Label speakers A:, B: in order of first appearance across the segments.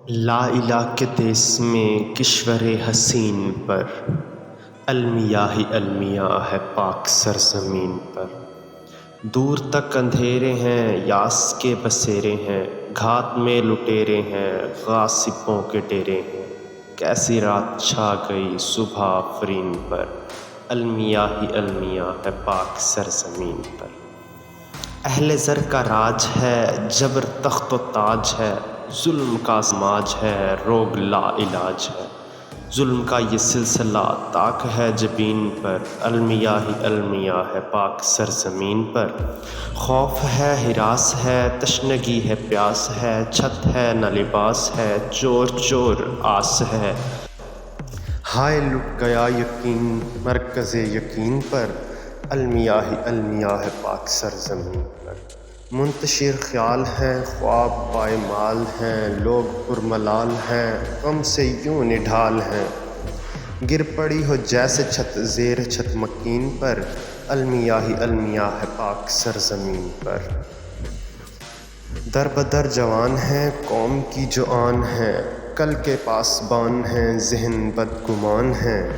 A: لا الہ کے دیس میں کشور حسین پر، المیاہ المیاہ ہے پاک سرزمین پر۔ دور تک اندھیرے ہیں، یاس کے بسیرے ہیں، گھات میں لٹیرے ہیں، غاصبوں کے ڈیرے ہیں۔ کیسی رات چھا گئی صبح آفرین پر، المیاہ المیاہ ہے پاک سرزمین پر۔ اہل زر کا راج ہے، جبر تخت و تاج ہے، ظلم کا سماج ہے، روگ لا علاج ہے۔ ظلم کا یہ سلسلہ طاق ہے جبین پر، المیاہ المیاہ ہے پاک سرزمین پر۔ خوف ہے ہراس ہے، تشنگی ہے پیاس ہے، چھت ہے نہ لباس ہے، چور چور آس ہے۔ ہائے لٹ گیا یقین مرکز یقین پر، المیاہ المیاہ ہے پاک سرزمین پر۔ منتشر خیال ہیں، خواب پائمال ہیں، لوگ پرملال ہیں، غم سے یوں نڈھال ہیں۔ گر پڑی ہو جیسے چھت زیر چھت مکین پر، المیاہ المیاہ ہے پاک سرزمین پر۔ در بدر جوان ہیں، قوم کی جو آن ہے، کل کے پاسبان ہیں، ذہن بدگمان ہیں۔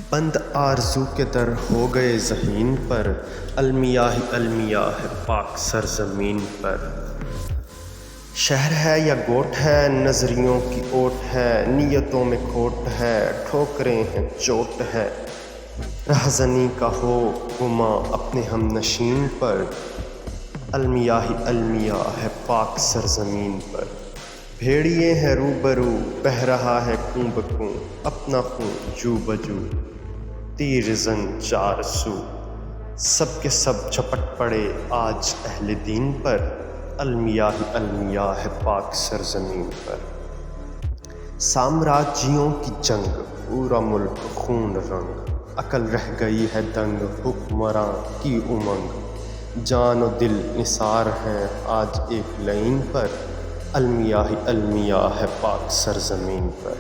A: بند آرزو کے در ہو گئے ذہین پر، المیاہ المیاہ ہے پاک سرزمین پر۔ شہر ہے یا گوٹھ ہے، نظریوں کی اوٹ ہے، نیتوں میں کھوٹ ہے، ٹھوکریں ہیں چوٹ ہے۔ رہزنی کا ہو گماں اپنے ہم نشین پر، المیاہ المیاہ ہے پاک سرزمین پر۔ بھیڑیے ہیں روبرو، بہہ رہا ہے خوں بخوں، اپنا خوں جو بجو، تیر زن چار سو۔ سب کے سب جھپٹ پڑے آج اہل دین پر، المیاہ المیاہ ہے پاک سرزمین پر۔ سامراجیوں کی جنگ، پورا ملک خون رنگ، عقل رہ گئی ہے دنگ، حکمراں کی امنگ۔ جان و دل نثار ہیں آج ایک لائن پر، المیاہ المیاہ ہے پاک سرزمین پر۔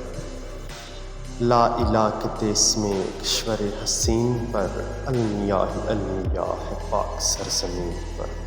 A: لا الہ کے دیس میں کشور حسین پر، المیاہ المیاہ ہے پاک سرزمین پر۔